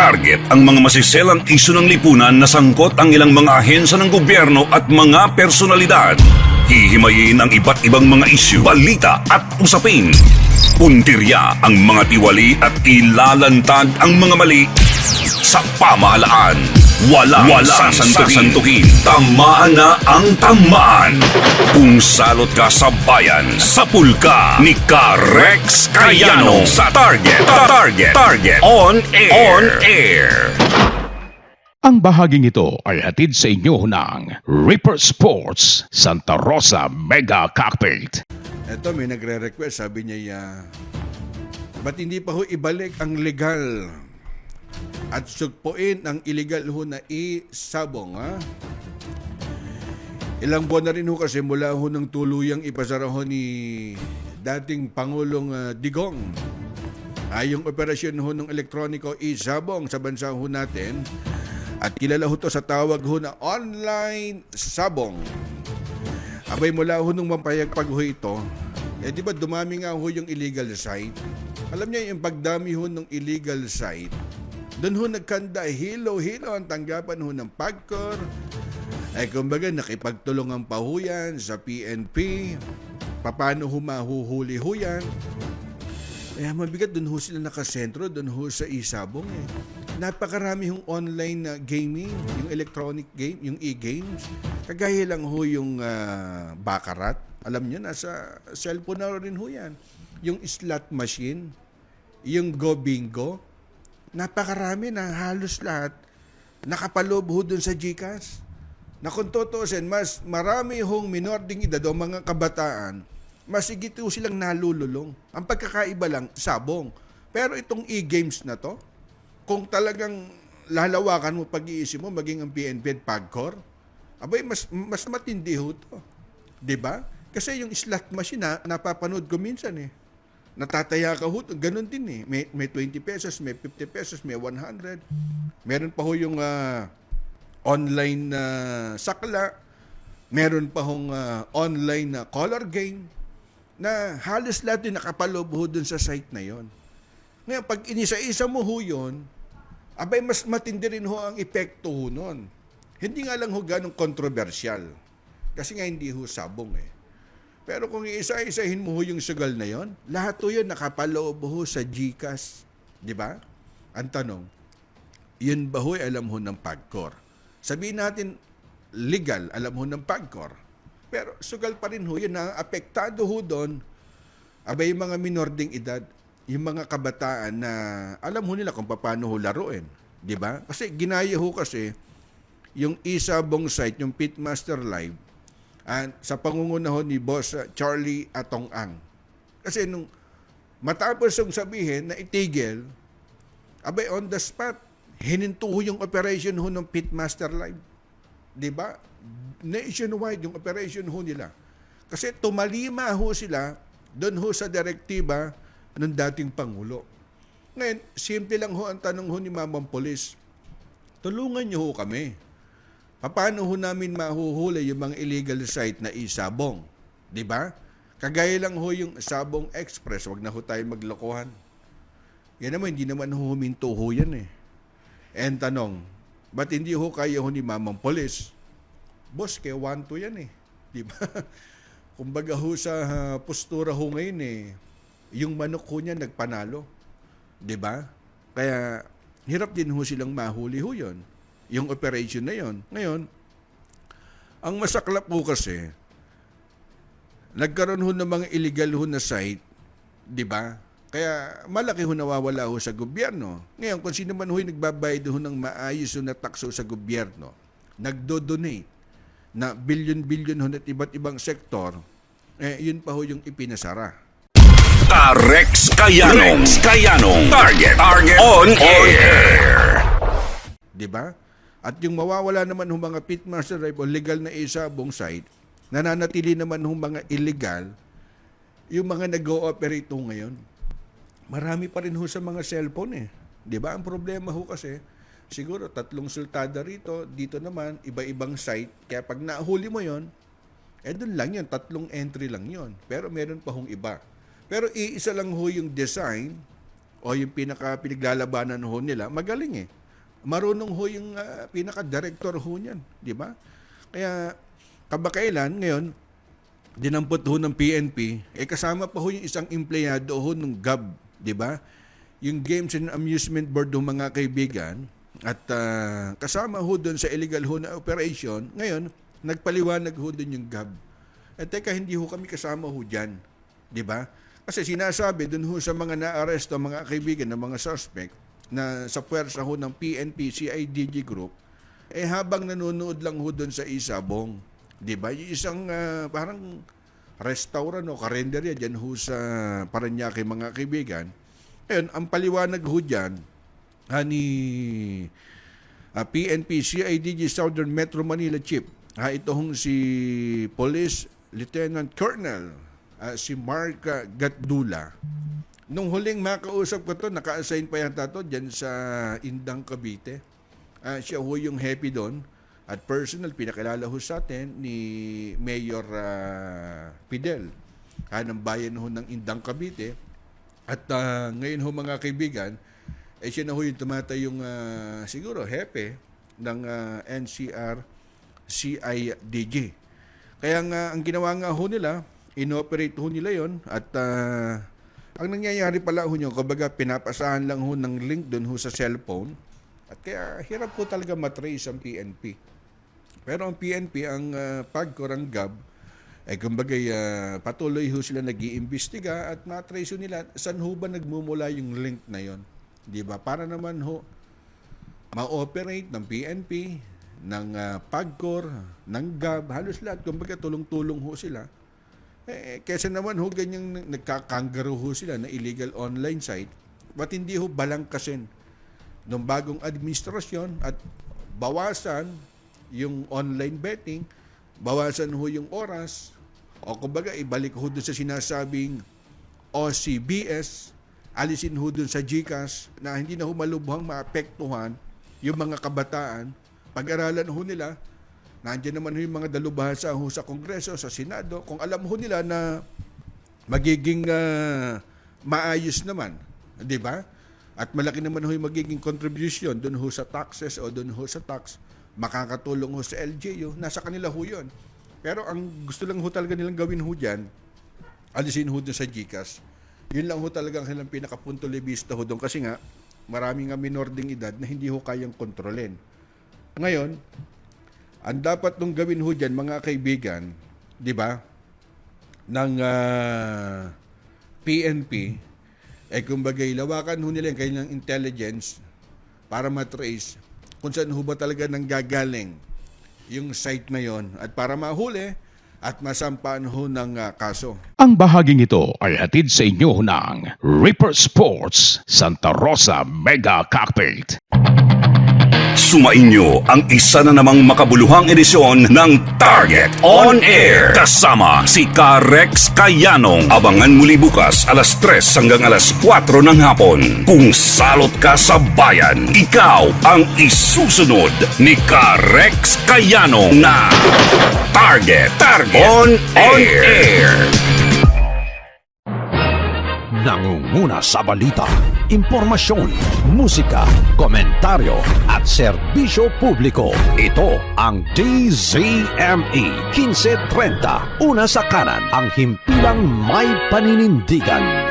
Target ang mga masiselang isyu ng lipunan na sangkot ang ilang mga ahensya ng gobyerno at mga personalidad. Hihimayin ang iba't ibang mga isyu, balita at usapin. Puntirya ang mga tiwali at ilalantad ang mga mali sa pamahalaan. Walang sasantuhin. Tamaan na ang tamaan. Kung salot ka sa bayan, sapul ka ni Rex Cayano sa Target On Air. Ang bahaging ito ay hatid sa inyo ng Reaper Sports Santa Rosa Mega Cockpit. Eto, may nagre-request, sabi niya, ba't hindi pa ho ibalik ang legal at sugpuin ang illegal ho na isabong, ha? Ilang buwan na rin ho kasi mula ho ng tuluyang ipasara ho ni dating Pangulong Digong. Yung operasyon ho ng elektroniko isabong sa bansa ho natin at kilala ho to sa tawag ho na online sabong. Abay mula ho nung mampayagpag ho ito, di ba dumami nga ho yung illegal site? Alam niya yung pagdami ho ng illegal site, doon ho nagkanda hilo-hilo ang tanggapan ho ng PAGCOR. Kumbaga nakipagtulungan pa ho yan sa PNP. Paano ho mahuhuli ho yan? Mabigat doon ho sila nakasentro, doon ho sa isabong Napakarami hong online na gaming, yung electronic game, yung e-games. Kagaya lang ho yung baccarat. Alam niyo, nasa cellphone na rin ho yan. Yung slot machine, yung Go Bingo. Napakarami na halos lahat. Nakapaloob ho doon sa GCash. Na kung tutuusin, mas marami hong minor ding edad o mga kabataan, mas higit ho silang nalululong. Ang pagkakaiba lang, sabong. Pero itong e-games na to, kung talagang lalawakan mo pag-iisip mo, maging ang PNP at PAGCOR, abay, mas matindi ho to. Diba? Kasi yung slot machine napapanood ko minsan Natataya ka ho, ganun din May 20 pesos, may 50 pesos, may 100. Meron pa ho yung online sakla. Meron pa hong online color game na halos lahat din nakapaloob ho dun sa site na yon. Ngayon, pag inisa-isa mo ho yun, abay mas matindi rin ho ang epekto ho nun. Hindi nga lang ho ganong kontrobersyal. Kasi nga hindi ho sabong Pero kung iisa-isahin mo ho yung sugal na yon, lahat ho yun nakapaloob ho sa GCash. Di ba? Ang tanong, yun ba ho alam ho ng PAGCOR? Sabihin natin, legal, alam ho ng PAGCOR. Pero sugal pa rin ho yun. Na apektado ho doon, abay yung mga minor ding edad, yung mga kabataan na alam ho nila kung paano ho laruin. Di ba? Kasi ginaya ho kasi yung isabong site, yung Pitmaster Live, sa pangunguna ho ni Boss Charlie Atong Ang. Kasi nung matapos yung sabihin na itigil, abay on the spot, hininto ho yung operation ho ng Pitmaster Live. Di ba? Nationwide yung operation ho nila. Kasi tumalima ho sila doon ho sa direktiba ng dating Pangulo. Ngayon, simple lang ho ang tanong ho ni Mamang Polis. Tulungan niyo ho kami. Paano ho namin mahuhuli yung mga illegal site na isabong? Di ba? Kagaya lang ho yung Sabong Express, wag na ho tayo maglokohan. Yan naman, hindi naman ho huminto ho yan And tanong, ba't hindi ho kaya ho ni Mamang Polis? Boss, kaya 1-2 yan Di ba? Kumbaga ho sa postura ho ngayon yung manok ho niya nagpanalo. Di ba? Kaya hirap din ho silang mahuli ho yun. Yung operation na yon. Ngayon, ang masaklap ho kasi, nagkaroon ho ng mga illegal ho na site, di ba? Kaya malaki ho nawawala ho sa gobyerno. Ngayon, kung sino man ho nagbabayad ho ng maayos ho na takso sa gobyerno, nagdo-donate na bilyon-bilyon ho at iba't ibang sektor, yun pa ho yung ipinasara. Rex Cayano. Target On Air. Di ba? At yung mawawala naman ng mga Pitmaster Live o legal na isabong site, nananatili naman ng mga illegal, yung mga nag-ooperate ho ngayon. Marami pa rin ho sa mga cellphone Di ba? Ang problema ho kasi, siguro 3 sultada rito, dito naman, iba-ibang site. Kaya pag nahuli mo yon, doon lang yun, 3 entry lang yon. Pero meron pa hong iba. Pero iisa lang ho yung design o yung pinaka-pinaglalabanan ho nila, magaling eh. Marunong ho yung pinaka-director ho niyan, di ba? Kaya kamakailan ngayon, dinampot ho ng PNP, kasama pa ho yung isang empleyado ho ng GAB, di ba? Yung Games and Amusement Board ho mga kaibigan, at kasama ho doon sa illegal ho na operation, ngayon, nagpaliwanag ho doon yung GAB. Teka, hindi ho kami kasama ho dyan, di ba? Kasi sinasabi doon ho sa mga na-aresto, mga kaibigan ng mga suspect, na sa puwersa ho ng PNP, CIDG Group, habang nanonood lang ho doon sa Isabong, di ba? Yung isang parang restaurant o karinderya dyan ho sa Parañaque, mga kaibigan. Ayun, ang paliwanag ho dyan ni PNP, CIDG Southern Metro Manila Chief, ito hong si Police Lieutenant Colonel si Mark Gatdula. Nung huling makausap ko to, naka-assign pa yata to dyan sa Indang, Cavite. Siya ho yung happy doon. At personal, pinakilala ho sa atin ni Mayor Fidel ng bayan ho ng Indang, Cavite. At ngayon ho mga kaibigan, siya na ho yung tumatay yung siguro hepe ng NCR CIDG. Kaya nga, ang ginawa nga ho nila, inoperate ho nila yon at ang nangyayari pala ho nyo, kumbaga pinapasahan lang ho ng link doon ho sa cellphone at kaya hirap po talaga matrace ang PNP. Pero ang PNP, ang PAGCOR, ang GAB, kumbaga patuloy ho sila nag-iimbestiga at matrace ho nila saan ho ba nagmumula yung link na yon. Di ba? Para naman ho ma-operate ng PNP, ng PAGCOR, ng GAB, halos lahat, kumbaga tulong-tulong ho sila. Kesa naman ho ganyang nagkakangaro ho sila na illegal online site, ba't hindi ho balangkasin ng bagong administrasyon at bawasan yung online betting, bawasan ho yung oras, o kumbaga ibalik ho doon sa sinasabing OCBS, alisin ho doon sa GCash na hindi na ho malubhang maapektuhan yung mga kabataan, pag-aralan ho nila. Nandiyan naman yung mga dalubhasa ho sa Kongreso, sa Senado. Kung alam ho nila na magiging maayos naman, di ba? At malaki naman ho yung magiging contribution doon ho sa taxes o doon ho sa tax, makakatulong ho sa LGU, nasa kanila ho yun. Pero ang gusto lang ho talaga nilang gawin ho dyan, alisin ho doon sa GCash. Yun lang ho talaga ang kanilang pinakapunto libista ho doon kasi nga, maraming nga minor ding edad na hindi ho kayang kontrolin. Ngayon, ang dapat nung gawin ho dyan, mga kaibigan, di ba, ng PNP, kumbaga ilawakan ho nila yung kanilang intelligence para matrace kung saan ho ba talaga nanggagaling yung site na yon at para mahuli at masampaan ho ng kaso. Ang bahaging ito ay hatid sa inyo ng Reaper Sports Santa Rosa Mega Cockpit. Sumainyo ang isa na namang makabuluhang edisyon ng Target On Air. Kasama si Rex Kayanong. Abangan muli bukas alas 3 hanggang alas 4 ng hapon. Kung salot ka sa bayan, ikaw ang isusunod ni Rex Kayanong na Target On Air. Nangunguna sa balita, impormasyon, musika, komentaryo at serbisyo publiko. Ito ang DZME 1530. Una sa kanan, ang himpilang may paninindigan.